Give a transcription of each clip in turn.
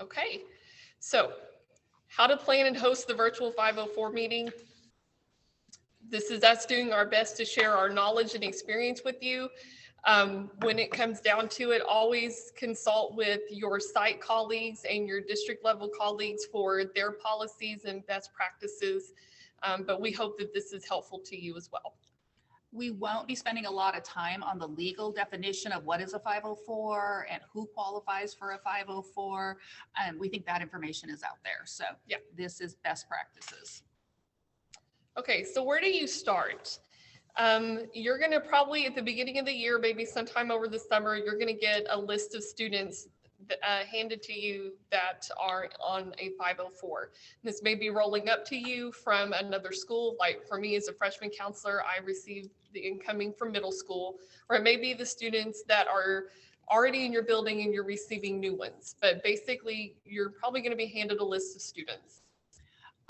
Okay, so how to plan and host the virtual 504 meeting. This is us doing our best to share our knowledge and experience with you. When it comes down to it, always consult with your site colleagues and your district level colleagues for their policies and best practices. But we hope that this is helpful to you as well. We won't be spending a lot of time on the legal definition of what is a 504 and who qualifies for a 504. And we think that information is out there. So yeah, this is best practices. Okay, so where do you start? You're going to probably at the beginning of the year, maybe sometime over the summer, you're going to get a list of students handed to you that are on a 504. This may be rolling up to you from another school. Like for me as a freshman counselor, I received the incoming from middle school, or it may be the students that are already in your building and you're receiving new ones. But basically, you're probably going to be handed a list of students.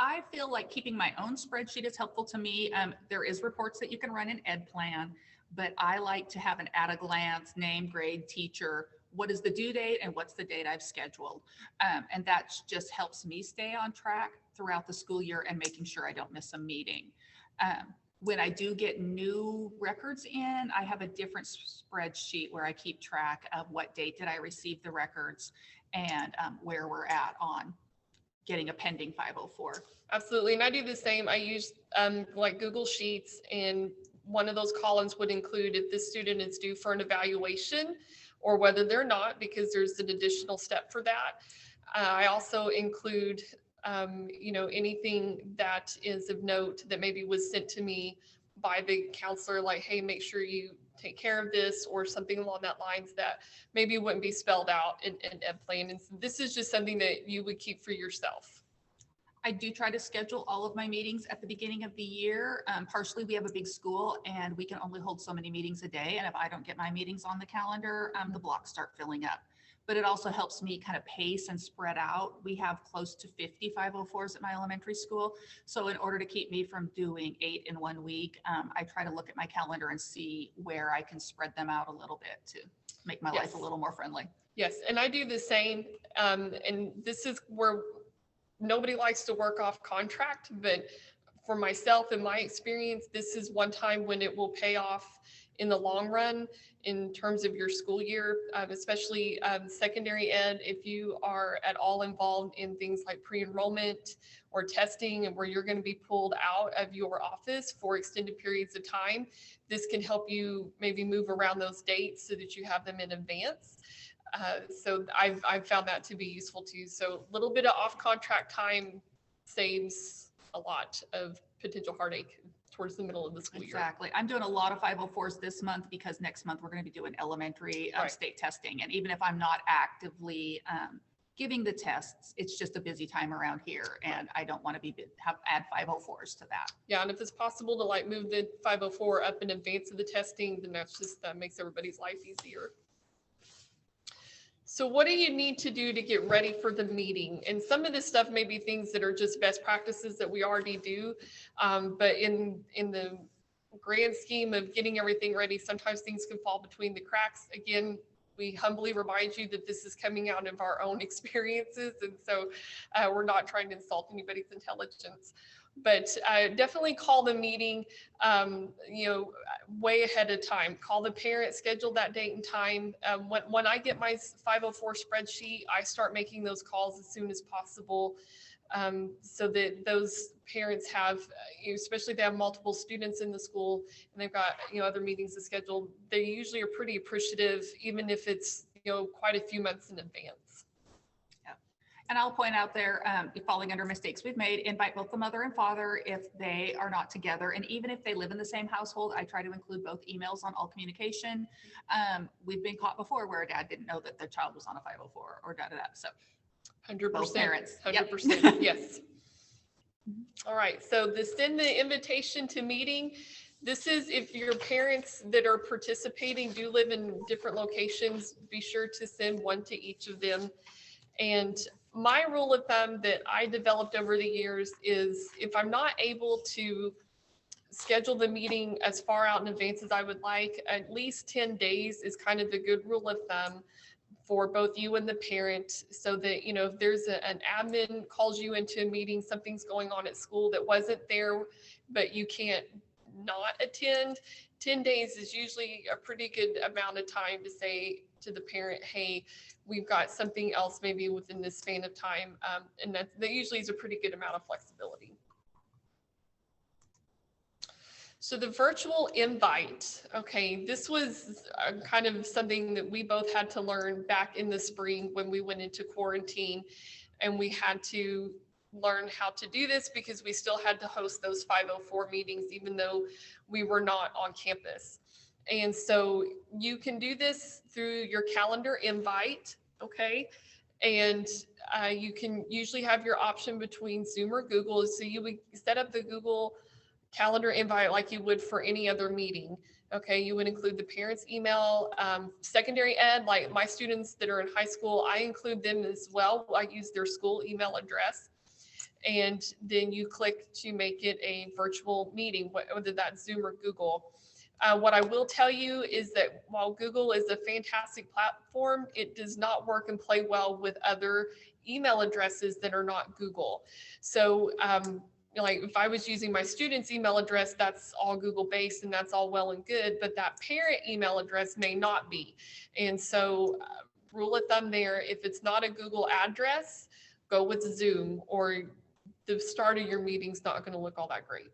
I feel like keeping my own spreadsheet is helpful to me. There is reports that you can run in EdPlan, but I like to have an at a glance name, grade, teacher, what is the due date and what's the date I've scheduled. And that just helps me stay on track throughout the school year and making sure I don't miss a meeting. When I do get new records in, I have a different spreadsheet where I keep track of what date did I receive the records and where we're at on getting a pending 504. Absolutely, and I do the same. I use like Google Sheets, and one of those columns would include if this student is due for an evaluation or whether they're not, because there's an additional step for that. I also include anything that is of note that maybe was sent to me by the counselor, like, hey, make sure you take care of this, or something along that lines that maybe wouldn't be spelled out in EdPlan. And so this is just something that you would keep for yourself. I do try to schedule all of my meetings at the beginning of the year. Partially, we have a big school and we can only hold so many meetings a day. And if I don't get my meetings on the calendar, the blocks start filling up. But it also helps me kind of pace and spread out. We have close to 50 504s at my elementary school. So in order to keep me from doing 8 in 1 week, I try to look at my calendar and see where I can spread them out a little bit to make my life a little more friendly. Yes, and I do the same. And this is where nobody likes to work off contract, but for myself and my experience, this is one time when it will pay off in the long run in terms of your school year, especially secondary ed. If you are at all involved in things like pre-enrollment or testing, and where you're going to be pulled out of your office for extended periods of time, this can help you maybe move around those dates so that you have them in advance. So I've found that to be useful too. So a little bit of off-contract time saves a lot of potential heartache towards the middle of the school year. Exactly. I'm doing a lot of 504s this month because next month we're going to be doing elementary state testing. And even if I'm not actively giving the tests, it's just a busy time around here, and I don't want to add 504s to that. Yeah, and if it's possible to like move the 504 up in advance of the testing, then that's just makes everybody's life easier. So what do you need to do to get ready for the meeting? And some of this stuff may be things that are just best practices that we already do. But in the grand scheme of getting everything ready, sometimes things can fall between the cracks. Again, we humbly remind you that this is coming out of our own experiences. And so we're not trying to insult anybody's intelligence. But definitely call the meeting, way ahead of time. Call the parent, schedule that date and time. When I get my 504 spreadsheet, I start making those calls as soon as possible, so that those parents have, especially if they have multiple students in the school and they've got, other meetings to schedule, they usually are pretty appreciative, even if it's, quite a few months in advance. And I'll point out there, falling under mistakes we've made, invite both the mother and father if they are not together. And even if they live in the same household, I try to include both emails on all communication. We've been caught before where a dad didn't know that their child was on a 504 or da-da-da. So 100%. Both parents. 100%. Yep. Yes. All right. So send the invitation to meeting. This is if your parents that are participating do live in different locations, be sure to send one to each of them. And my rule of thumb that I developed over the years is if I'm not able to schedule the meeting as far out in advance as I would like, at least 10 days is kind of the good rule of thumb for both you and the parent, so that, you know, if there's an admin calls you into a meeting, something's going on at school that wasn't there, but you can't not attend, 10 days is usually a pretty good amount of time to say to the parent, hey, we've got something else maybe within this span of time. And that usually is a pretty good amount of flexibility. So the virtual invite, okay, this was kind of something that we both had to learn back in the spring when we went into quarantine, and we had to learn how to do this because we still had to host those 504 meetings, even though we were not on campus. And so you can do this through your calendar invite, okay? And you can usually have your option between Zoom or Google. So you would set up the Google calendar invite like you would for any other meeting. Okay, you would include the parents' email. Secondary ed, like my students that are in high school, I include them as well. I use their school email address. And then you click to make it a virtual meeting, whether that's Zoom or Google. What I will tell you is that while Google is a fantastic platform, it does not work and play well with other email addresses that are not Google. So like if I was using my student's email address, that's all Google based and that's all well and good, but that parent email address may not be. And so rule of thumb there, if it's not a Google address, go with Zoom, or the start of your meeting's not going to look all that great.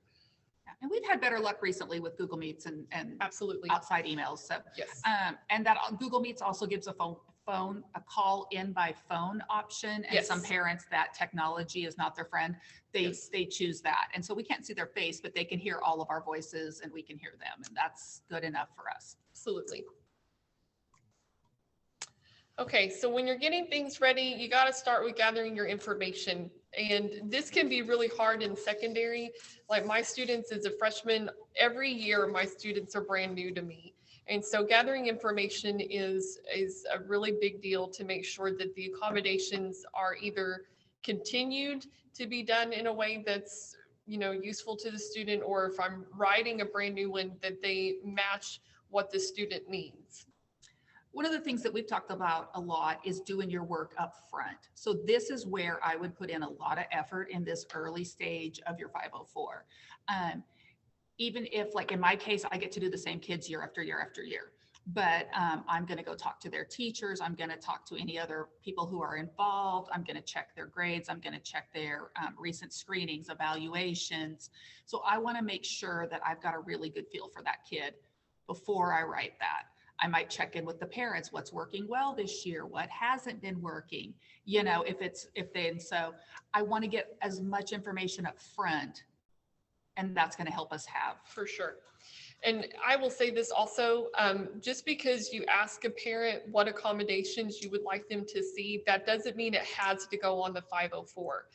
And we've had better luck recently with Google Meets and absolutely outside emails. So yes, and that Google Meets also gives a call in by phone option. And yes, some parents, that technology is not their friend. They choose that, and so we can't see their face, but they can hear all of our voices and we can hear them, and that's good enough for us. Absolutely. Okay, so when you're getting things ready, you got to start with gathering your information. And this can be really hard in secondary. Like my students as a freshman, every year my students are brand new to me. And so gathering information is a really big deal to make sure that the accommodations are either continued to be done in a way that's, you know, useful to the student, or if I'm writing a brand new one, that they match what the student needs. One of the things that we've talked about a lot is doing your work up front. So this is where I would put in a lot of effort in this early stage of your 504. Even if, like in my case, I get to do the same kids year after year after year, but I'm going to go talk to their teachers. I'm going to talk to any other people who are involved. I'm going to check their grades. I'm going to check their recent screenings, evaluations. So I want to make sure that I've got a really good feel for that kid before I write that. I might check in with the parents, what's working well this year, what hasn't been working, you know, and so I want to get as much information up front, and that's going to help us have. For sure. And I will say this also, just because you ask a parent what accommodations you would like them to see, that doesn't mean it has to go on the 504.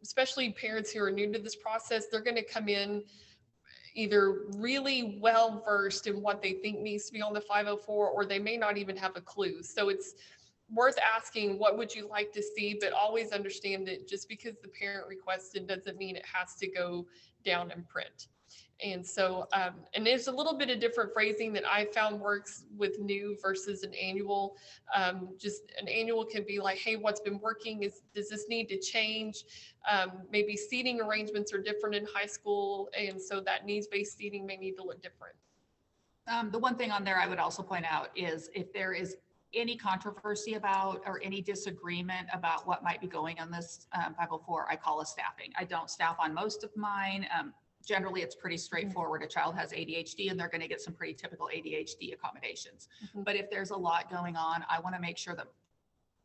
Especially parents who are new to this process, they're going to come in either really well versed in what they think needs to be on the 504, or they may not even have a clue. So it's worth asking, what would you like to see? But always understand that just because the parent requested doesn't mean it has to go down in print. And so, and there's a little bit of different phrasing that I found works with new versus an annual. Just an annual can be like, hey, what's been working? Does this need to change? Maybe seating arrangements are different in high school, and so that needs-based seating may need to look different. The one thing on there I would also point out is if there is any controversy about or any disagreement about what might be going on this 504, I call a staffing. I don't staff on most of mine. Generally, it's pretty straightforward. A child has ADHD and they're going to get some pretty typical ADHD accommodations. Mm-hmm. But if there's a lot going on, I want to make sure that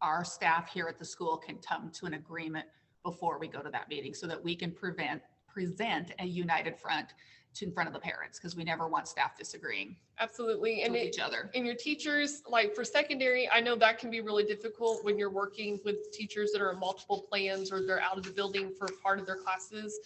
our staff here at the school can come to an agreement before we go to that meeting so that we can present a united front in front of the parents, because we never want staff disagreeing. Absolutely. And each other. And your teachers, like for secondary, I know that can be really difficult when you're working with teachers that are in multiple plans or they're out of the building for part of their classes.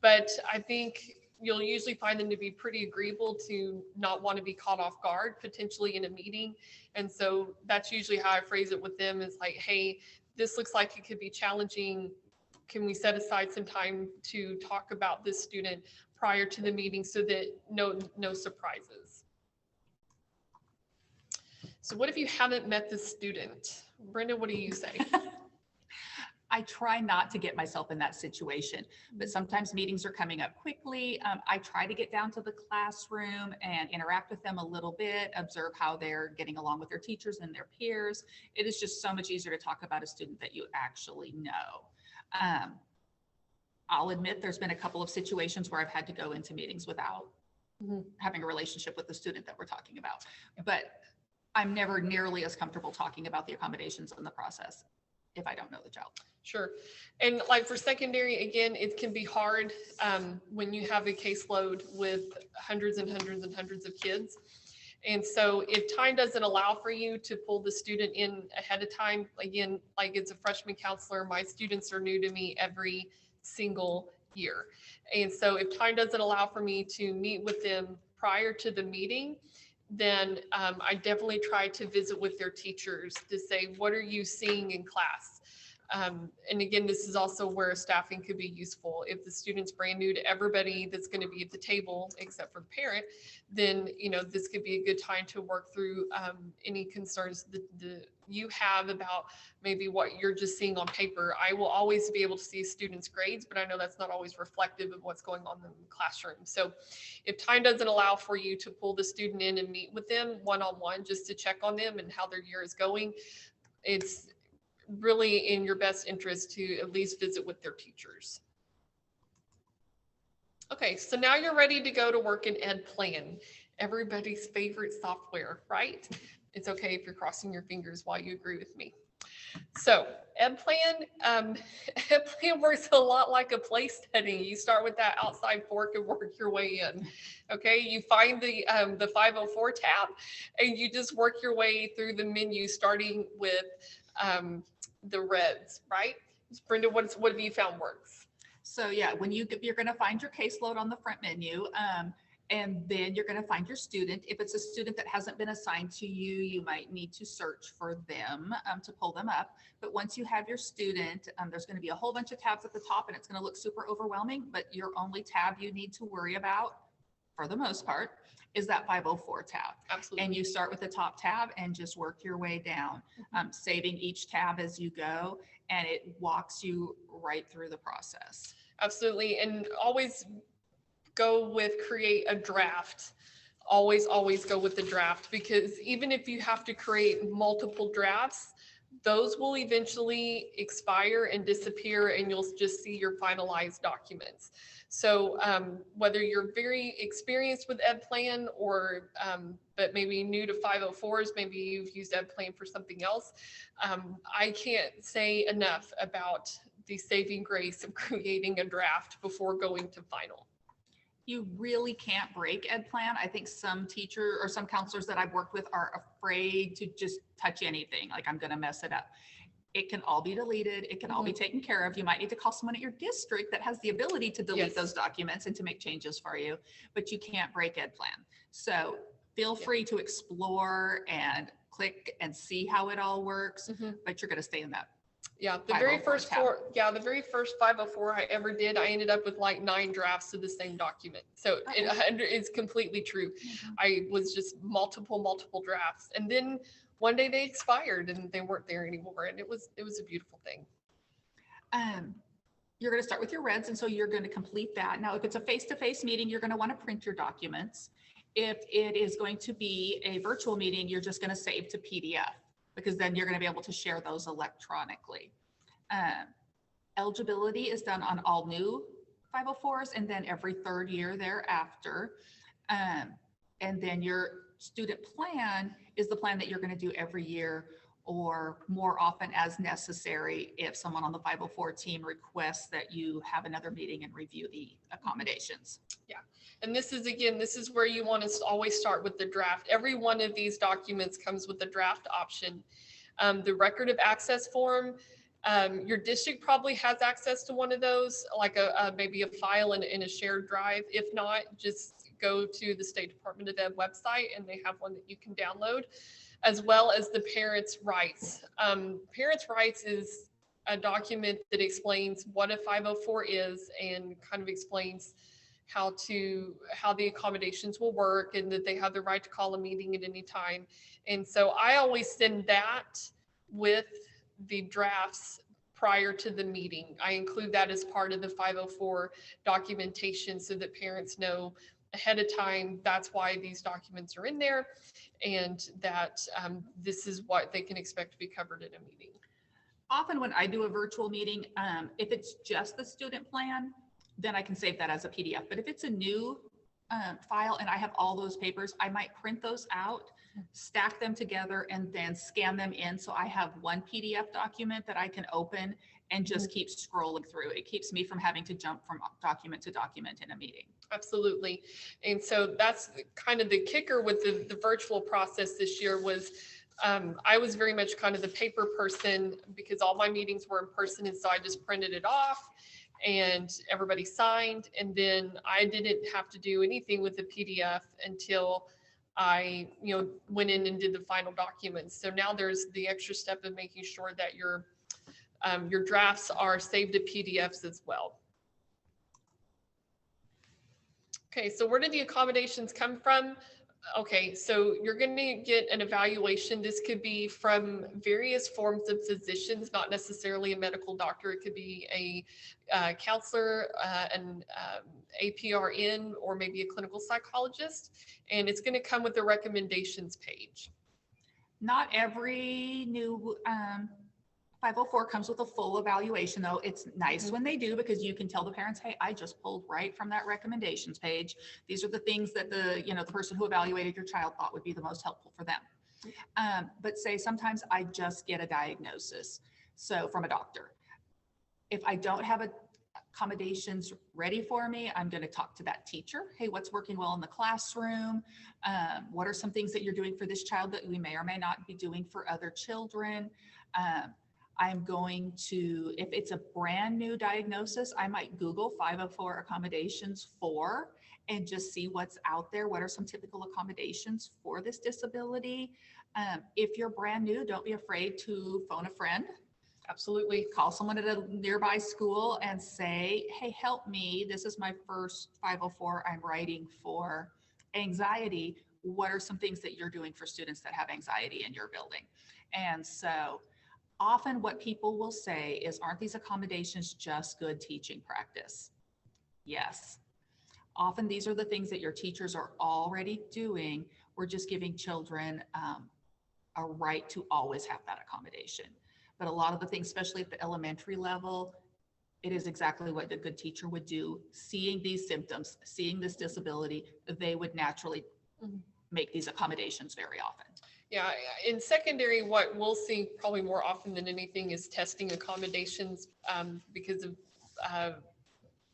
But I think you'll usually find them to be pretty agreeable to not want to be caught off guard potentially in a meeting. And so that's usually how I phrase it with them, is like, hey, this looks like it could be challenging. Can we set aside some time to talk about this student prior to the meeting so that no surprises? So what if you haven't met the student? Brenda, what do you say? I try not to get myself in that situation, but sometimes meetings are coming up quickly. I try to get down to the classroom and interact with them a little bit, observe how they're getting along with their teachers and their peers. It is just so much easier to talk about a student that you actually know. I'll admit there's been a couple of situations where I've had to go into meetings without having a relationship with the student that we're talking about, but I'm never nearly as comfortable talking about the accommodations in the process if I don't know the child. Sure. And like for secondary, again, it can be hard when you have a caseload with hundreds and hundreds and hundreds of kids. And so if time doesn't allow for you to pull the student in ahead of time, again, like as a freshman counselor, my students are new to me every single year. And so if time doesn't allow for me to meet with them prior to the meeting, then I definitely try to visit with their teachers to say, what are you seeing in class? And again, this is also where staffing could be useful. If the student's brand new to everybody that's going to be at the table, except for the parent, then, this could be a good time to work through any concerns that you have about maybe what you're just seeing on paper. I will always be able to see students' grades, but I know that's not always reflective of what's going on in the classroom. So if time doesn't allow for you to pull the student in and meet with them one-on-one just to check on them and how their year is going, it's really in your best interest to at least visit with their teachers. Okay, so now you're ready to go to work in Ed Plan, everybody's favorite software, right? It's okay if you're crossing your fingers while you agree with me. So Ed Plan works a lot like a place setting. You start with that outside fork and work your way in. Okay, you find the 504 tab and you just work your way through the menu, starting with the reds, right? Brenda, what have you found works? So yeah, when you're going to find your caseload on the front menu, and then you're going to find your student. If it's a student that hasn't been assigned to you, you might need to search for them to pull them up. But once you have your student, there's going to be a whole bunch of tabs at the top, and it's going to look super overwhelming. But your only tab you need to worry about, for the most part, is that 504 tab. Absolutely. And you start with the top tab and just work your way down, saving each tab as you go, and it walks you right through the process. Absolutely. And always go with create a draft. Always go with the draft, because even if you have to create multiple drafts, those will eventually expire and disappear, and you'll just see your finalized documents. So whether you're very experienced with Ed Plan or but maybe new to 504s, maybe you've used Ed Plan for something else, I can't say enough about the saving grace of creating a draft before going to final. You really can't break Ed Plan. I think some teacher or some counselors that I've worked with are afraid to just touch anything. Like, I'm going to mess it up. It can all be deleted. It can all be taken care of. You might need to call someone at your district that has the ability to delete those documents and to make changes for you, but you can't break Ed Plan. So feel free to explore and click and see how it all works, but you're going to stay in that. Yeah, the very first 504 I ever did, I ended up with like 9 drafts of the same document. So it's completely true. I was just multiple drafts, and then one day they expired and they weren't there anymore, and it was a beautiful thing. You're going to start with your reds, and so you're going to complete that. Now, if it's a face-to-face meeting, you're going to want to print your documents. If it is going to be a virtual meeting, you're just going to save to PDF, because then you're going to be able to share those electronically. Eligibility is done on all new 504s, and then every 3rd year thereafter. And then your student plan is the plan that you're going to do every year, or more often as necessary if someone on the 504 team requests that you have another meeting and review the accommodations. Yeah. And this is where you want to always start with the draft. Every one of these documents comes with the draft option. The record of access form, your district probably has access to one of those, like maybe a file in a shared drive. If not, just go to the State Department of Ed website and they have one that you can download, as well as the parents' rights. Parents' rights is a document that explains what a 504 is and kind of explains how the accommodations will work, and that they have the right to call a meeting at any time. And so I always send that with the drafts prior to the meeting. I include that as part of the 504 documentation so that parents know ahead of time that's why these documents are in there, and that this is what they can expect to be covered in a meeting. Often when I do a virtual meeting, if it's just the student plan, then I can save that as a PDF. But if it's a new file and I have all those papers, I might print those out, stack them together, and then scan them in. So I have one PDF document that I can open and just keep scrolling through. It keeps me from having to jump from document to document in a meeting. Absolutely. And so that's kind of the kicker with the virtual process this year was I was very much kind of the paper person because all my meetings were in person. And so I just printed it off and everybody signed. And then I didn't have to do anything with the PDF until I, went in and did the final documents. So now there's the extra step of making sure that your drafts are saved to PDFs as well. Okay, so where did the accommodations come from? Okay, so you're going to get an evaluation. This could be from various forms of physicians, not necessarily a medical doctor. It could be a counselor, an APRN, or maybe a clinical psychologist. And it's going to come with the recommendations page. Not every new 504 comes with a full evaluation, though. It's nice when they do, because you can tell the parents, hey, I just pulled right from that recommendations page. These are the things that the person who evaluated your child thought would be the most helpful for them. But say sometimes I just get a diagnosis, so from a doctor. If I don't have accommodations ready for me, I'm going to talk to that teacher. Hey, what's working well in the classroom? What are some things that you're doing for this child that we may or may not be doing for other children? I'm going to, if it's a brand new diagnosis, I might Google 504 accommodations for and just see what's out there. What are some typical accommodations for this disability? If you're brand new, don't be afraid to phone a friend. Absolutely. Call someone at a nearby school and say, hey, help me. This is my first 504 I'm writing for anxiety. What are some things that you're doing for students that have anxiety in your building? And so often what people will say is, aren't these accommodations just good teaching practice? Yes. Often these are the things that your teachers are already doing. We're just giving children a right to always have that accommodation. But a lot of the things, especially at the elementary level, it is exactly what a good teacher would do. Seeing these symptoms, seeing this disability, they would naturally make these accommodations very often. Yeah, in secondary, what we'll see probably more often than anything is testing accommodations because of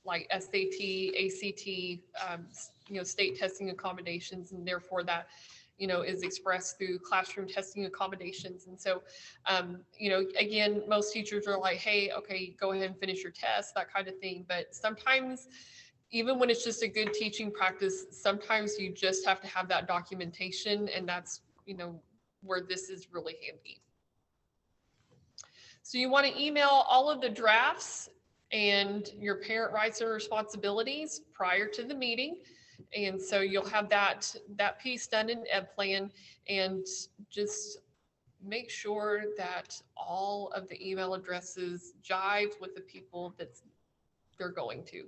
like SAT, ACT, state testing accommodations, and therefore that, is expressed through classroom testing accommodations. And so, again, most teachers are like, hey, okay, go ahead and finish your test, that kind of thing. But sometimes, even when it's just a good teaching practice, sometimes you just have to have that documentation, and that's, where this is really handy. So you want to email all of the drafts and your parent rights and responsibilities prior to the meeting. And so you'll have that piece done in EdPlan, and just make sure that all of the email addresses jive with the people that they're going to.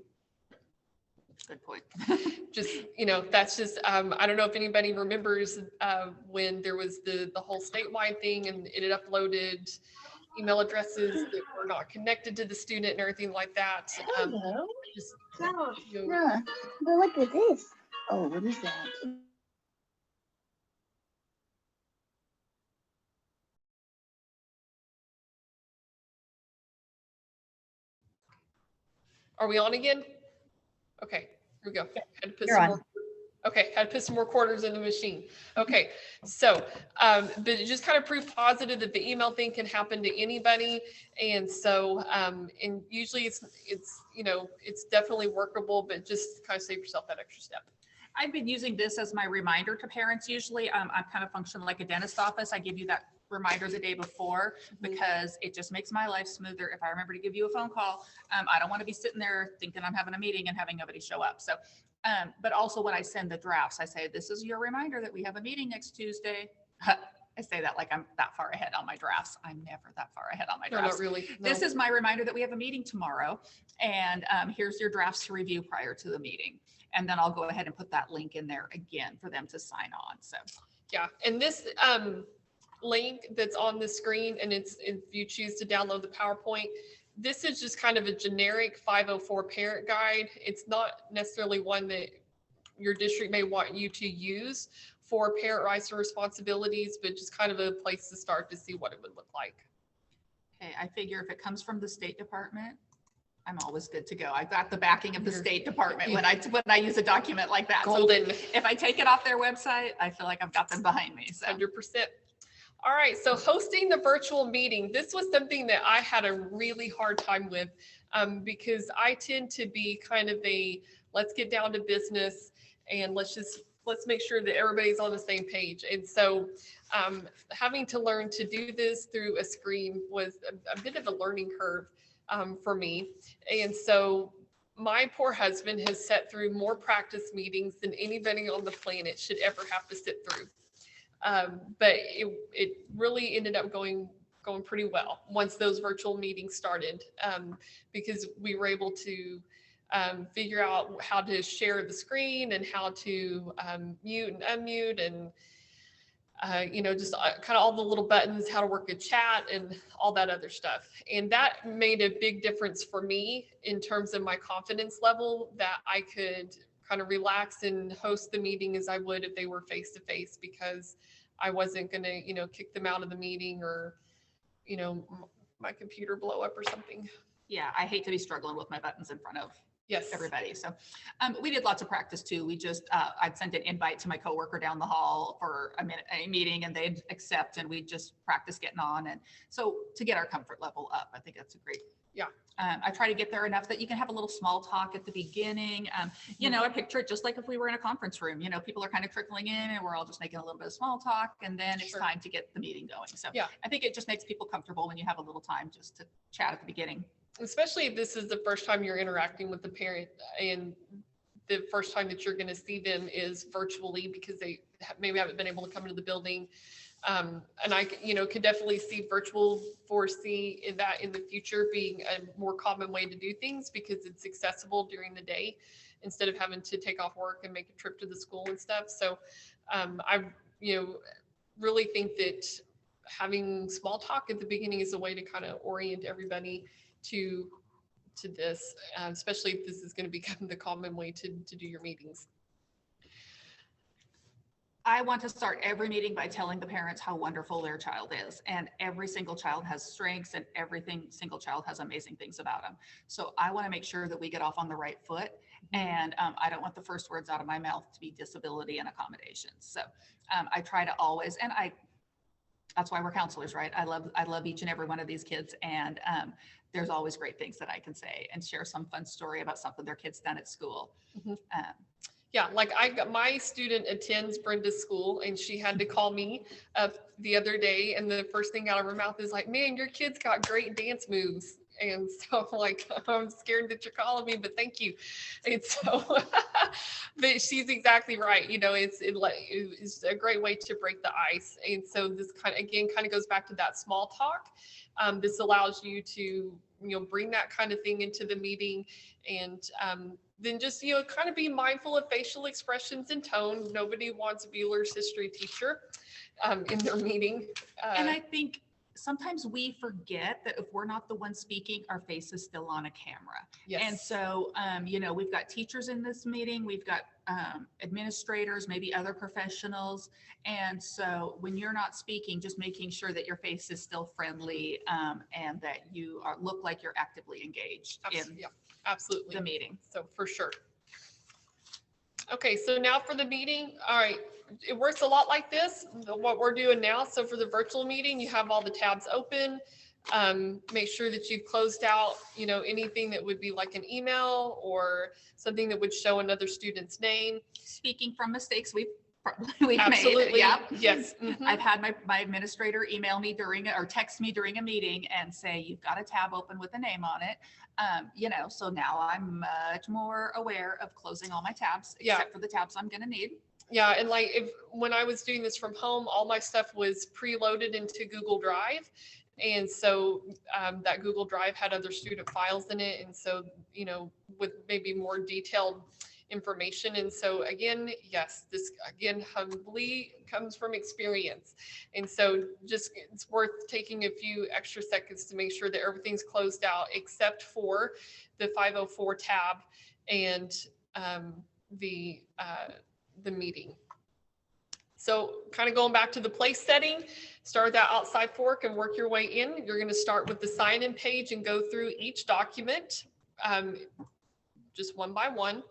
Good point. Just, that's just, I don't know if anybody remembers when there was the whole statewide thing, and it had uploaded email addresses that were not connected to the student and everything like that. Hello. Just, Yeah. But look at this. Oh, what is that? Are we on again? Okay, here we go. Had to put You're some on. more. Okay, had to put some more quarters in the machine. Okay, so but just kind of proof positive that the email thing can happen to anybody, and so and usually it's it's definitely workable, but just kind of save yourself that extra step. I've been using this as my reminder to parents. Usually I kind of function like a dentist office. I give you that reminder the day before, because it just makes my life smoother. If I remember to give you a phone call, I don't want to be sitting there thinking I'm having a meeting and having nobody show up. So, but also when I send the drafts, I say, this is your reminder that we have a meeting next Tuesday. I say that like I'm that far ahead on my drafts. I'm never that far ahead on my No, drafts. not really. No. This is my reminder that we have a meeting tomorrow, and here's your drafts to review prior to the meeting. And then I'll go ahead and put that link in there again for them to sign on. So yeah, and this link that's on the screen, and it's, if you choose to download the PowerPoint, this is just kind of a generic 504 parent guide. It's not necessarily one that your district may want you to use for parent rights and responsibilities, but just kind of a place to start to see what it would look like. okay, I figure if it comes from the State Department, I'm always good to go. I've got the backing of the State Department when I use a document like that. Golden. So if I take it off their website, I feel like I've got them behind me. So 100%. All right, so hosting the virtual meeting. This was something that I had a really hard time with because I tend to be kind of a, let's get down to business and let's make sure that everybody's on the same page. And so having to learn to do this through a screen was a bit of a learning curve for me. And so my poor husband has sat through more practice meetings than anybody on the planet should ever have to sit through. But it really ended up going pretty well once those virtual meetings started, because we were able to figure out how to share the screen and how to mute and unmute and just kind of all the little buttons, how to work a chat and all that other stuff. And that made a big difference for me in terms of my confidence level, that I could kind of relax and host the meeting as I would if they were face to face, because I wasn't going to, kick them out of the meeting or, my computer blow up or something. yeah, I hate to be struggling with my buttons in front of Yes. everybody. So we did lots of practice too. We just, I'd send an invite to my coworker down the hall for a meeting, and they'd accept, and we just practice getting on. And so to get our comfort level up, I think that's a great. Yeah. I try to get there enough that you can have a little small talk at the beginning. I picture it just like if we were in a conference room, people are kind of trickling in and we're all just making a little bit of small talk, and then it's Sure. time to get the meeting going. So Yeah. I think it just makes people comfortable when you have a little time just to chat at the beginning. Especially if this is the first time you're interacting with the parent and the first time that you're going to see them is virtually, because they maybe haven't been able to come into the building. And I, could definitely see foresee in that in the future being a more common way to do things, because it's accessible during the day instead of having to take off work and make a trip to the school and stuff. So I, really think that having small talk at the beginning is a way to kind of orient everybody to this, especially if this is going to become the common way to do your meetings. I want to start every meeting by telling the parents how wonderful their child is. And every single child has strengths, and single child has amazing things about them. So I want to make sure that we get off on the right foot. And I don't want the first words out of my mouth to be disability and accommodations. So I try to always, and that's why we're counselors, right? I love each and every one of these kids. And there's always great things that I can say and share some fun story about something their kid's done at school. Mm-hmm. Yeah, like my student attends Brenda's school, and she had to call me up the other day, and the first thing out of her mouth is like, "Man, your kid's got great dance moves." And so I'm scared that you're calling me, but thank you. And so, but she's exactly right. It's a great way to break the ice. And so this kind of goes back to that small talk. This allows you to, bring that kind of thing into the meeting, and then just, kind of be mindful of facial expressions and tone. Nobody wants Bueller's history teacher in their meeting. And I think sometimes we forget that if we're not the one speaking, our face is still on a camera. Yes. And so, we've got teachers in this meeting, we've got administrators, maybe other professionals. And so when you're not speaking, just making sure that your face is still friendly and that you look like you're actively engaged in absolutely the meeting. So for sure. Okay, so now for the meeting. All right, it works a lot like this, what we're doing now. So for the virtual meeting, you have all the tabs open. Make sure that you've closed out, anything that would be like an email or something that would show another student's name. Speaking from mistakes, we've probably we've Absolutely. made. Yeah. Yes. Mhm. I've had my administrator email me or text me during a meeting and say, you've got a tab open with a name on it. So now I'm much more aware of closing all my tabs, Yeah. except for the tabs I'm going to need. Yeah, and like when I was doing this from home, all my stuff was preloaded into Google Drive. And so that Google Drive had other student files in it. And so, with maybe more detailed information. And so again, yes, this again humbly comes from experience. And so it's worth taking a few extra seconds to make sure that everything's closed out except for the 504 tab and the meeting. So kind of going back to the place setting, start that outside fork and work your way in. You're going to start with the sign-in page and go through each document just one by one.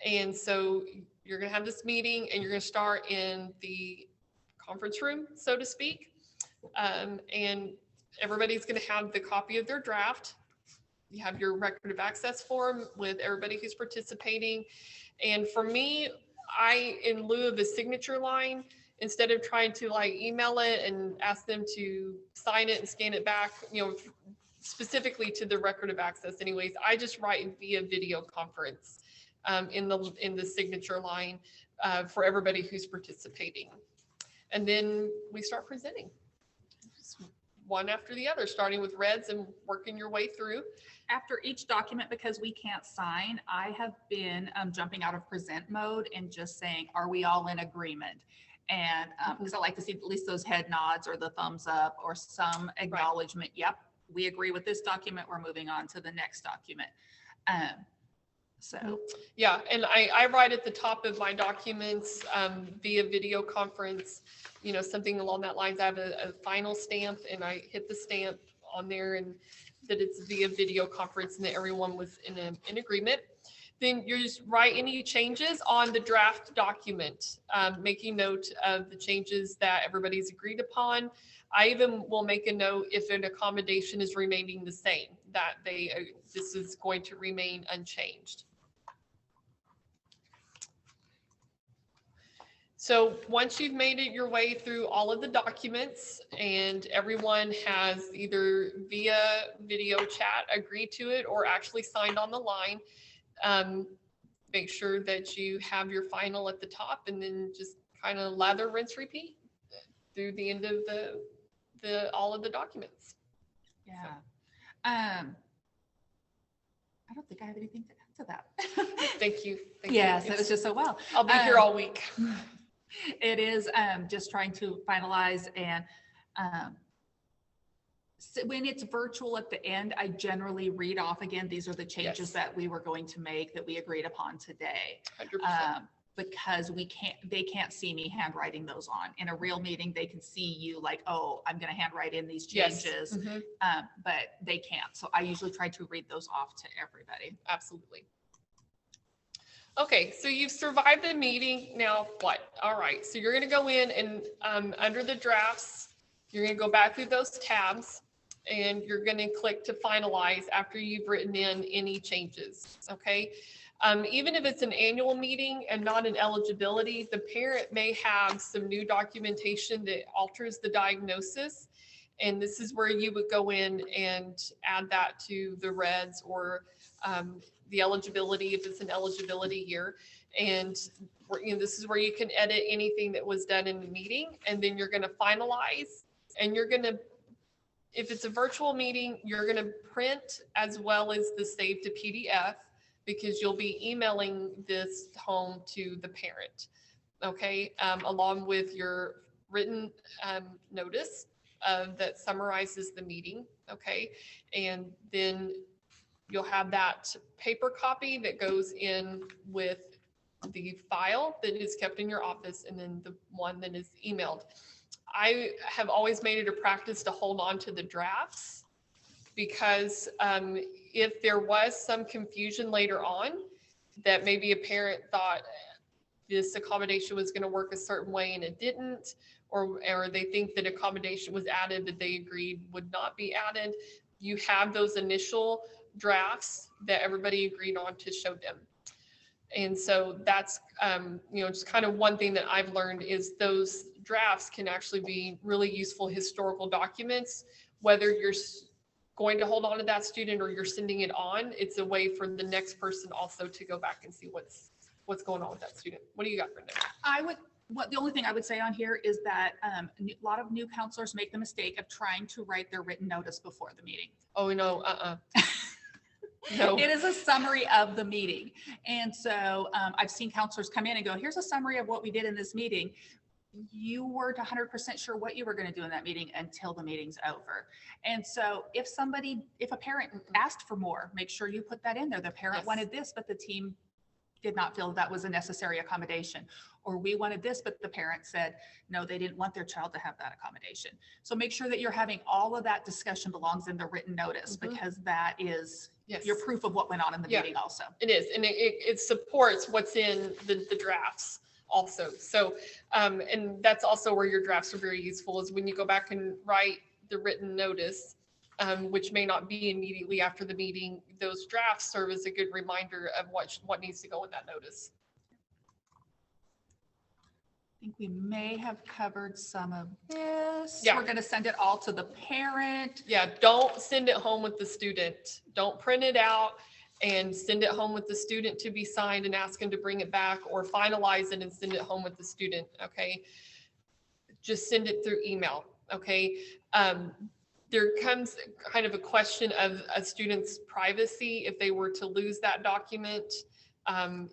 And so you're going to have this meeting and you're going to start in the conference room, so to speak. And everybody's going to have the copy of their draft. You have your record of access form with everybody who's participating. And for me, in lieu of a signature line, instead of trying to email it and ask them to sign it and scan it back, specifically to the record of access anyways, I just write via video conference in the signature line for everybody who's participating. And then we start presenting one after the other, starting with reds and working your way through. After each document, because we can't sign, I have been jumping out of present mode and just saying, are we all in agreement? And because I like to see at least those head nods or the thumbs up or some acknowledgement. Right. Yep, we agree with this document. We're moving on to the next document. Yeah, and I write at the top of my documents via video conference, something along that lines. I have a final stamp and I hit the stamp on there and that it's via video conference and that everyone was in agreement. Then you just write any changes on the draft document, making note of the changes that everybody's agreed upon. I even will make a note if an accommodation is remaining the same, that this is going to remain unchanged. So once you've made it your way through all of the documents and everyone has either via video chat agreed to it or actually signed on the line, make sure that you have your final at the top and then just kind of lather, rinse, repeat through the end of all of the documents. Yeah. So. I don't think I have anything to add to that. Thank you. Yes, it was just so well. I'll be here all week. It is just trying to finalize and so when it's virtual at the end, I generally read off again, these are the changes that we were going to make that we agreed upon today. 100%. Because they can't see me handwriting those on. In a real meeting, they can see you like, oh, I'm going to handwrite in these changes, but they can't. So I usually try to read those off to everybody. Absolutely. Okay, so you've survived the meeting. Now what? All right, so you're going to go in and under the drafts, you're going to go back through those tabs and you're going to click to finalize after you've written in any changes. Okay. Even if it's an annual meeting and not an eligibility, the parent may have some new documentation that alters the diagnosis. And this is where you would go in and add that to the reds or the eligibility if it's an eligibility year. And this is where you can edit anything that was done in the meeting. And then you're going to finalize and you're going to, if it's a virtual meeting, you're going to print as well as the save to PDF, because you'll be emailing this home to the parent, okay, along with your written notice that summarizes the meeting, okay, and then you'll have that paper copy that goes in with the file that is kept in your office and then the one that is emailed. I have always made it a practice to hold on to the drafts because if there was some confusion later on that maybe a parent thought this accommodation was going to work a certain way and it didn't, or they think that accommodation was added that they agreed would not be added, you have those initial drafts that everybody agreed on to show them. And so that's, just kind of one thing that I've learned is those drafts can actually be really useful historical documents, whether you're going to hold on to that student or you're sending it on. It's a way for the next person also to go back and see what's going on with that student. What do you got, Brenda? The only thing I would say on here is that a lot of new counselors make the mistake of trying to write their written notice before the meeting. Oh, no, No. It is a summary of the meeting. And so I've seen counselors come in and go, here's a summary of what we did in this meeting. You weren't 100% sure what you were going to do in that meeting until the meeting's over. And so if a parent asked for more, make sure you put that in there. The parent wanted this, but the team did not feel that was a necessary accommodation. Or we wanted this, but the parent said, no, they didn't want their child to have that accommodation. So make sure that you're having all of that discussion belongs in the written notice, because that is your proof of what went on in the meeting also. It is, and it supports what's in the drafts also. So, and that's also where your drafts are very useful, is when you go back and write the written notice, which may not be immediately after the meeting. Those drafts serve as a good reminder of what needs to go in that notice. I think we may have covered some of this. Yeah. We're going to send it all to the parent. Yeah, don't send it home with the student. Don't print it out and send it home with the student to be signed and ask them to bring it back, or finalize it and send it home with the student. Okay. Just send it through email. Okay. There comes kind of a question of a student's privacy. If they were to lose that document,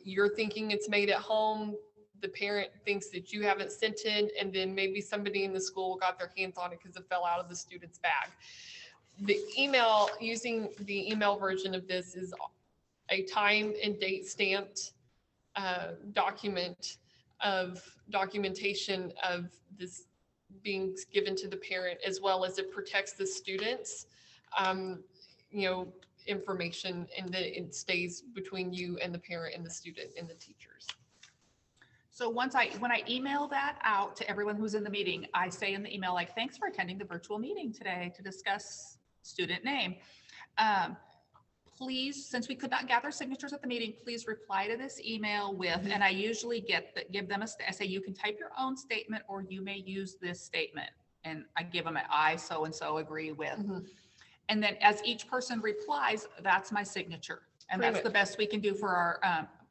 you're thinking it's made at home, the parent thinks that you haven't sent it, and then maybe somebody in the school got their hands on it because it fell out of the student's bag. The email, using the email version of this, is a time and date stamped documentation of this being given to the parent, as well as it protects the students, information, and that it stays between you and the parent and the student and the teachers. So when I email that out to everyone who's in the meeting, I say in the email, like, thanks for attending the virtual meeting today to discuss student name. Please, since we could not gather signatures at the meeting, please reply to this email with, and I usually give them I say, you can type your own statement, or you may use this statement. And I give them an I so-and-so agree with. And then as each person replies, that's my signature. And that's the best we can do for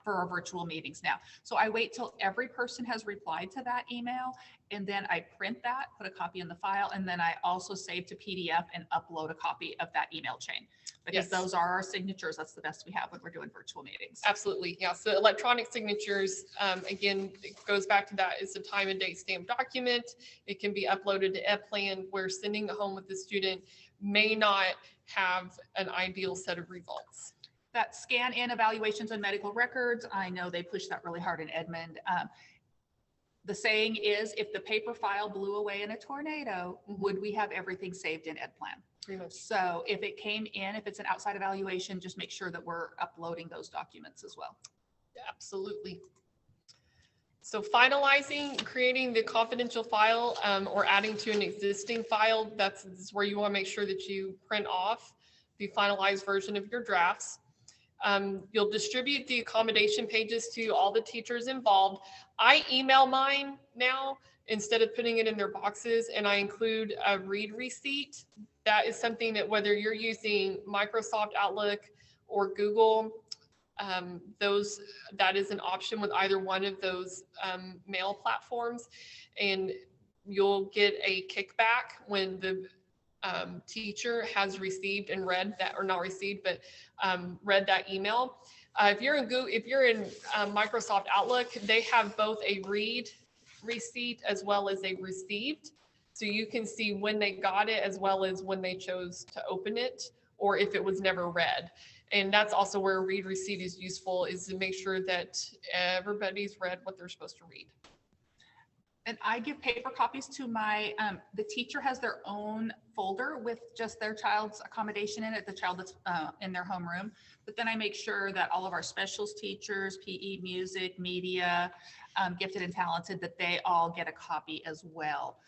our virtual meetings now. So I wait till every person has replied to that email, and then I print that, put a copy in the file, and then I also save to PDF and upload a copy of that email chain, because those are our signatures. That's the best we have when we're doing virtual meetings. Absolutely. Yeah. So electronic signatures, again, it goes back to that. It's a time and date stamped document. It can be uploaded to EdPlan, where sending it home with the student may not have an ideal set of results. That scan in evaluations and medical records, I know they push that really hard in Edmond. The saying is, if the paper file blew away in a tornado, would we have everything saved in EdPlan? Pretty much. So if it came in, if it's an outside evaluation, just make sure that we're uploading those documents as well. Absolutely. So finalizing, creating the confidential file, or adding to an existing file, that's where you want to make sure that you print off the finalized version of your drafts. You'll distribute the accommodation pages to all the teachers involved. I email mine now instead of putting it in their boxes, and I include a read receipt. That is something that, whether you're using Microsoft Outlook or Google, that is an option with either one of those mail platforms, and you'll get a kickback when the teacher has received and read that, or not received, but read that email. If you're in Microsoft Outlook, they have both a read receipt as well as a received. So you can see when they got it, as well as when they chose to open it, or if it was never read. And that's also where a read receipt is useful, is to make sure that everybody's read what they're supposed to read. And I give paper copies to my, the teacher has their own folder with just their child's accommodation in it, the child that's in their homeroom. But then I make sure that all of our specials teachers, PE, music, media, gifted and talented, that they all get a copy as well.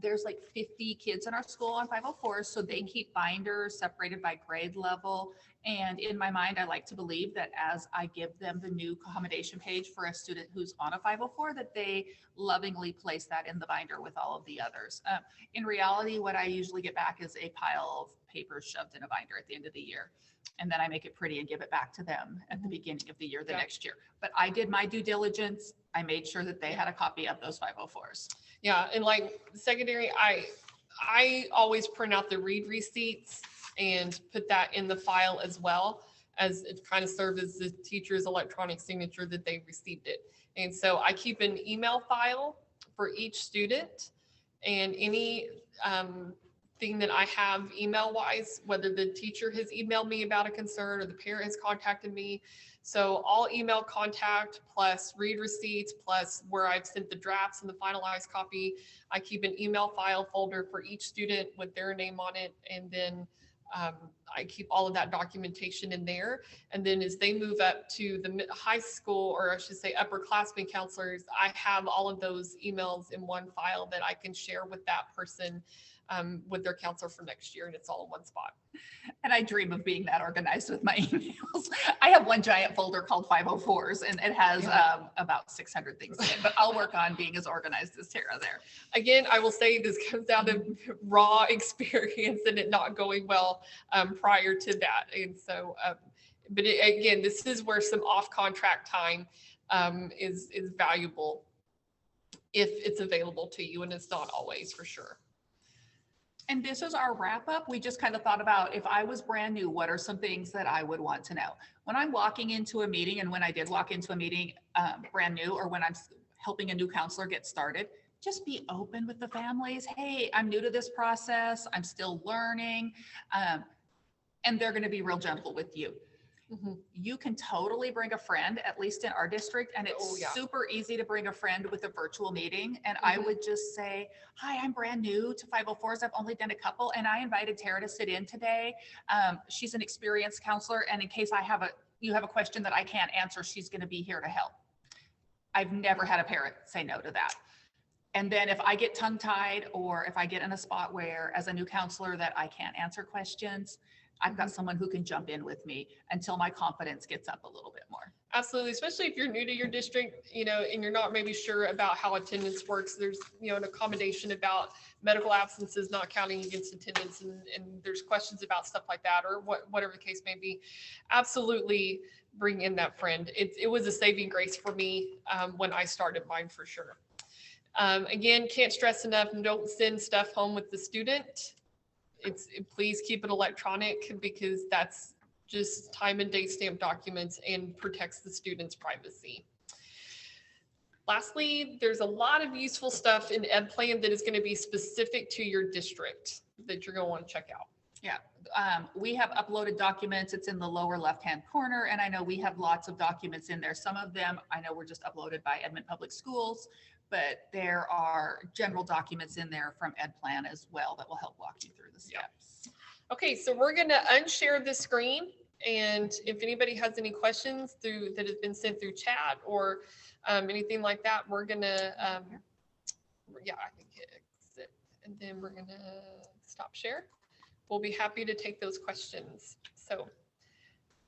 There's like 50 kids in our school on 504s, so they keep binders separated by grade level. And in my mind, I like to believe that as I give them the new accommodation page for a student who's on a 504, that they lovingly place that in the binder with all of the others. In reality, what I usually get back is a pile of papers shoved in a binder at the end of the year. And then I make it pretty and give it back to them at the beginning of the year, the next year. But I did my due diligence. I made sure that they had a copy of those 504s. Yeah, and like secondary, I always print out the read receipts and put that in the file as well, as it kind of serves as the teacher's electronic signature that they received it. And so I keep an email file for each student, and any thing that I have email wise, whether the teacher has emailed me about a concern or the parent has contacted me. So all email contact plus read receipts plus where I've sent the drafts and the finalized copy, I keep an email file folder for each student with their name on it. And then I keep all of that documentation in there. And then as they move up to the high school, or I should say upperclassmen counselors, I have all of those emails in one file that I can share with that person with their counselor for next year, and it's all in one spot. And I dream of being that organized with my emails. I have one giant folder called 504s, and it has about 600 things in it, but I'll work on being as organized as Tara there. Again, I will say this comes down to raw experience and it not going well prior to that. And so, but again, this is where some off-contract time is valuable if it's available to you, and it's not always, for sure. And this is our wrap up. We just kind of thought about, if I was brand new, what are some things that I would want to know? When I'm walking into a meeting, and when I did walk into a meeting brand new, or when I'm helping a new counselor get started, just be open with the families. Hey, I'm new to this process. I'm still learning. And they're going to be real gentle with you. Mm-hmm. You can totally bring a friend, at least in our district, and it's super easy to bring a friend with a virtual meeting. And I would just say, hi, I'm brand new to 504s. I've only done a couple, and I invited Tara to sit in today. She's an experienced counselor, and in case you have a question that I can't answer, she's going to be here to help. I've never had a parent say no to that. And then if I get tongue-tied, or if I get in a spot where, as a new counselor, that I can't answer questions, I've got someone who can jump in with me until my confidence gets up a little bit more. Absolutely. Especially if you're new to your district, and you're not maybe sure about how attendance works. There's, an accommodation about medical absences not counting against attendance, and there's questions about stuff like that, or whatever the case may be. Absolutely bring in that friend. It was a saving grace for me when I started mine, for sure. Again, can't stress enough, don't send stuff home with the student. Please keep it electronic, because that's just time and date stamp documents and protects the student's privacy. Lastly, there's a lot of useful stuff in EdPlan that is going to be specific to your district that you're going to want to check out. Yeah, we have uploaded documents. It's in the lower left-hand corner, and I know we have lots of documents in there. Some of them I know were just uploaded by Edmond Public Schools, but there are general documents in there from EdPlan as well that will help walk you through the steps. Okay, so we're going to unshare the screen, and if anybody has any questions that have been sent through chat or anything like that, we're going to, I think exit, and then we're going to stop share. We'll be happy to take those questions. So.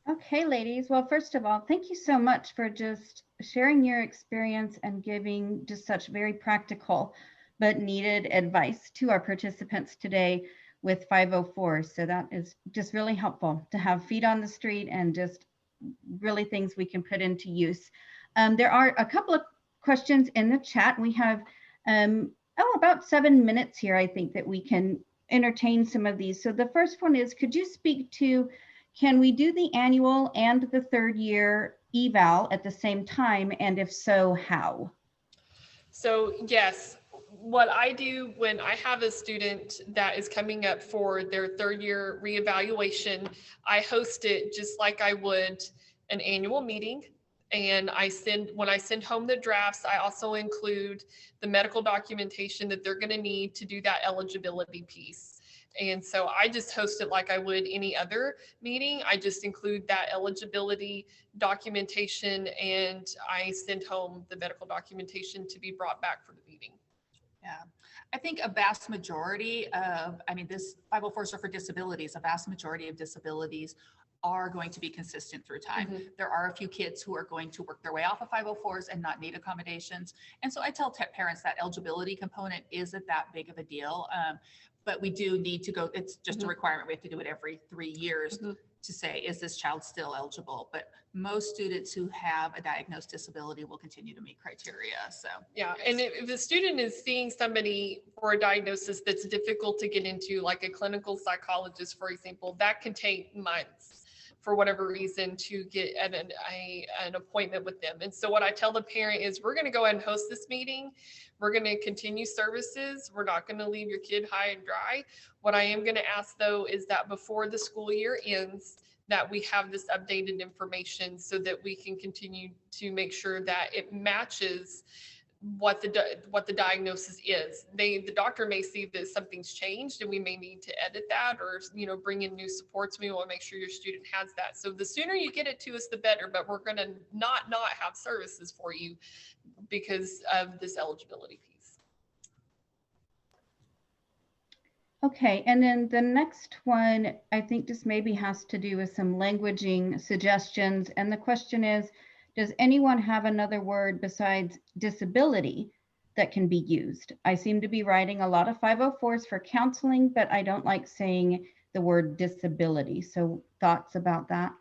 Okay, ladies. Well, first of all, thank you so much for just sharing your experience and giving just such very practical but needed advice to our participants today with 504. So that is just really helpful to have feet on the street and just really things we can put into use. There are a couple of questions in the chat. We have about 7 minutes here, I think, that we can entertain some of these. So the first one is, could you speak to, can we do the annual and the third year eval at the same time? And if so, how? So yes, what I do when I have a student that is coming up for their third year reevaluation, I host it just like I would an annual meeting. And when I send home the drafts, I also include the medical documentation that they're going to need to do that eligibility piece. And so I just host it like I would any other meeting. I just include that eligibility documentation, and I send home the medical documentation to be brought back for the meeting. Yeah, I think a vast majority of, I mean, this 504s are for disabilities. A vast majority of disabilities are going to be consistent through time. Mhm. There are a few kids who are going to work their way off of 504s and not need accommodations. And so I tell parents that eligibility component isn't that big of a deal. But we do need to go, it's just a Mhm. requirement. We have to do it every 3 years Mhm. to say, is this child still eligible? But most students who have a diagnosed disability will continue to meet criteria. So Yeah, and if the student is seeing somebody for a diagnosis that's difficult to get into, like a clinical psychologist, for example, that can take months for whatever reason to get an appointment with them. And so what I tell the parent is, we're going to go ahead and host this meeting. We're going to continue services. We're not going to leave your kid high and dry. What I am going to ask though is that before the school year ends, that we have this updated information so that we can continue to make sure that it matches what the diagnosis is. The doctor may see that something's changed and we may need to edit that, or bring in new supports. We want to make sure your student has that. So the sooner you get it to us, the better. But we're going to not have services for you because of this eligibility piece. Okay, and then the next one, I think this maybe has to do with some languaging suggestions. And the question is, does anyone have another word besides disability that can be used? I seem to be writing a lot of 504s for counseling, but I don't like saying the word disability. So thoughts about that?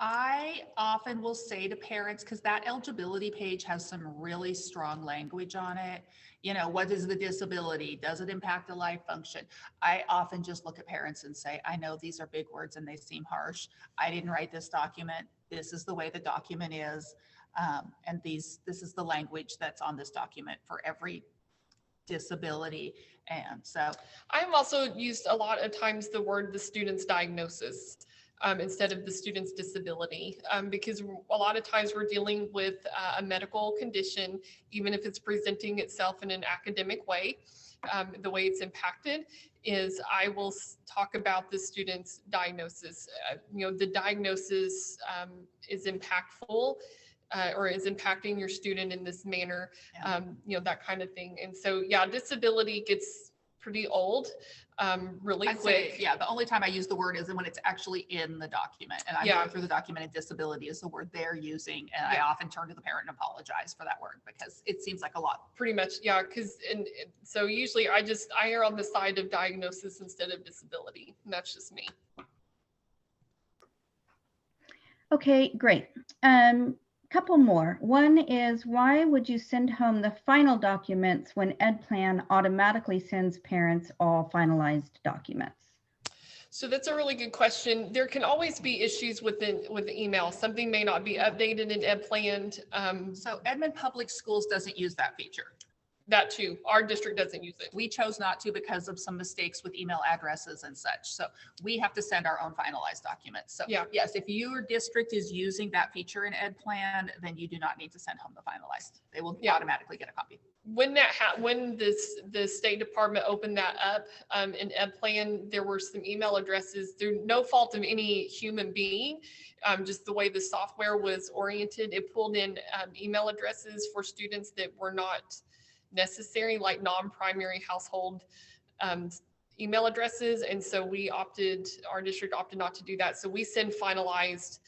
I often will say to parents, because that eligibility page has some really strong language on it. What is the disability? Does it impact the life function? I often just look at parents and say, I know these are big words and they seem harsh. I didn't write this document. This is the way the document is. And this is the language that's on this document for every disability. And so I've also used a lot of times the word the student's diagnosis. Instead of the student's disability, because a lot of times we're dealing with a medical condition, even if it's presenting itself in an academic way. The way it's impacted is I will talk about the student's diagnosis. The diagnosis is impactful or is impacting your student in this manner, that kind of thing. And so, yeah, disability gets pretty old really I'd quick. say, yeah, the only time I use the word is when it's actually in the document. And I'm going through the document, and disability is the word they're using. And I often turn to the parent and apologize for that word because it seems like a lot. Pretty much, yeah. So usually I err on the side of diagnosis instead of disability. And that's just me. Okay, great. Couple more. One is, why would you send home the final documents when EdPlan automatically sends parents all finalized documents? So that's a really good question. There can always be issues with the email. Something may not be updated in EdPlan. So Edmond Public Schools doesn't use that feature. That too. Our district doesn't use it. We chose not to because of some mistakes with email addresses and such. So we have to send our own finalized documents. So yes, if your district is using that feature in EdPlan, then you do not need to send home the finalized. They will automatically get a copy. When the State Department opened that up in EdPlan, there were some email addresses through no fault of any human being, just the way the software was oriented. It pulled in email addresses for students that were not necessary, like non-primary household email addresses. And so our district opted not to do that. So we send finalized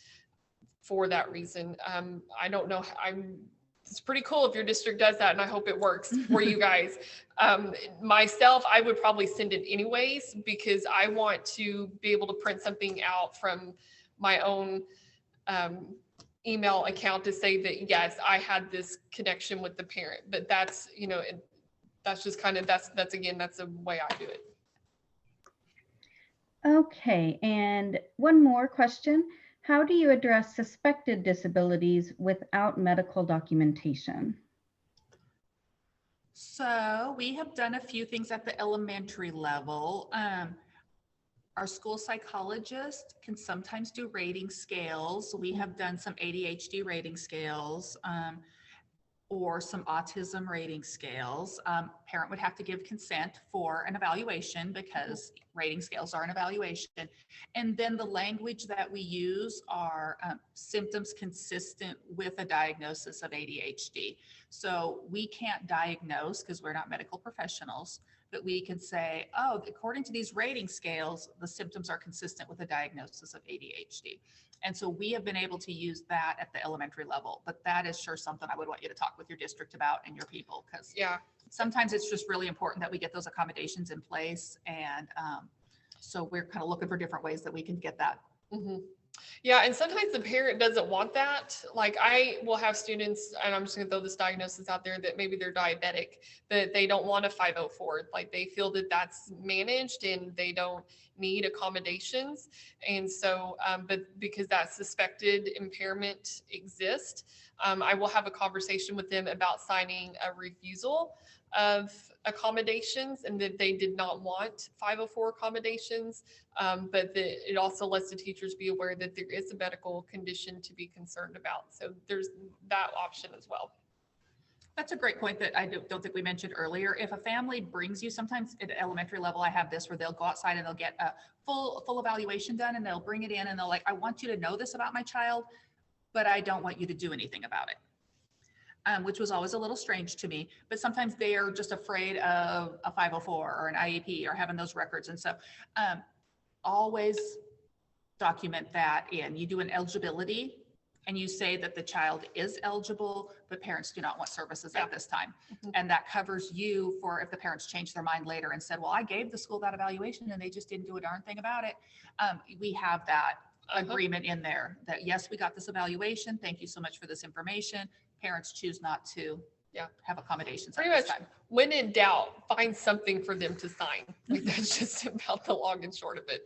for that reason. I don't know. It's pretty cool if your district does that, and I hope it works for you guys. Myself, I would probably send it anyways because I want to be able to print something out from my own email account to say that, yes, I had this connection with the parent. But that's, that's just kind of, that's the way I do it. Okay, and one more question. How do you address suspected disabilities without medical documentation? So we have done a few things at the elementary level. Our school psychologist can sometimes do rating scales. We have done some ADHD rating scales or some autism rating scales. Parent would have to give consent for an evaluation because rating scales are an evaluation. And then the language that we use are symptoms consistent with a diagnosis of ADHD. So we can't diagnose because we're not medical professionals, that we can say, oh, according to these rating scales, the symptoms are consistent with a diagnosis of ADHD. And so we have been able to use that at the elementary level, but that is sure something I would want you to talk with your district about and your people, because Yeah. sometimes it's just really important that we get those accommodations in place. And so we're kind of looking for different ways that we can get that. Mm-hmm. Yeah, and sometimes the parent doesn't want that. Like I will have students, and I'm just gonna throw this diagnosis out there, that maybe they're diabetic, that they don't want a 504. Like they feel that that's managed and they don't need accommodations. And so, but because that suspected impairment exists, I will have a conversation with them about signing a refusal of accommodations, and that they did not want 504 accommodations. But it also lets the teachers be aware that there is a medical condition to be concerned about. So there's that option as well. That's a great point that I don't think we mentioned earlier. If a family brings you, sometimes at elementary level, I have this where they'll go outside and they'll get a full evaluation done, and they'll bring it in and they'll like, I want you to know this about my child, but I don't want you to do anything about it. Which was always a little strange to me, but sometimes they are just afraid of a 504 or an IEP or having those records. And so always document that in. You do an eligibility and you say that the child is eligible, but parents do not want services at this time. Mm-hmm. And that covers you for if the parents change their mind later and said, well, I gave the school that evaluation and they just didn't do a darn thing about it. We have that agreement in there that, yes, we got this evaluation. Thank you so much for this information. Parents choose not to have accommodations. Pretty much, when in doubt, find something for them to sign. Like that's just about the long and short of it.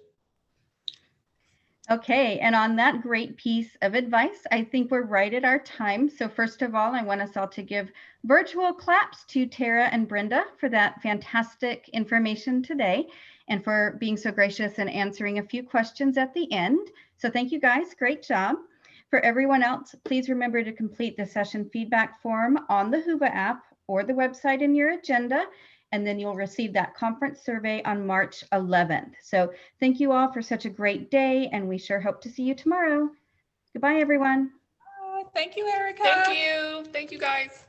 Okay, and on that great piece of advice, I think we're right at our time. So first of all, I want us all to give virtual claps to Tara and Brenda for that fantastic information today, and for being so gracious and answering a few questions at the end. So thank you guys, great job. For everyone else, please remember to complete the session feedback form on the Whova app or the website in your agenda, and then you'll receive that conference survey on March 11th. So thank you all for such a great day, and we sure hope to see you tomorrow. Goodbye, everyone. Thank you, Erica. Thank you. Thank you, guys.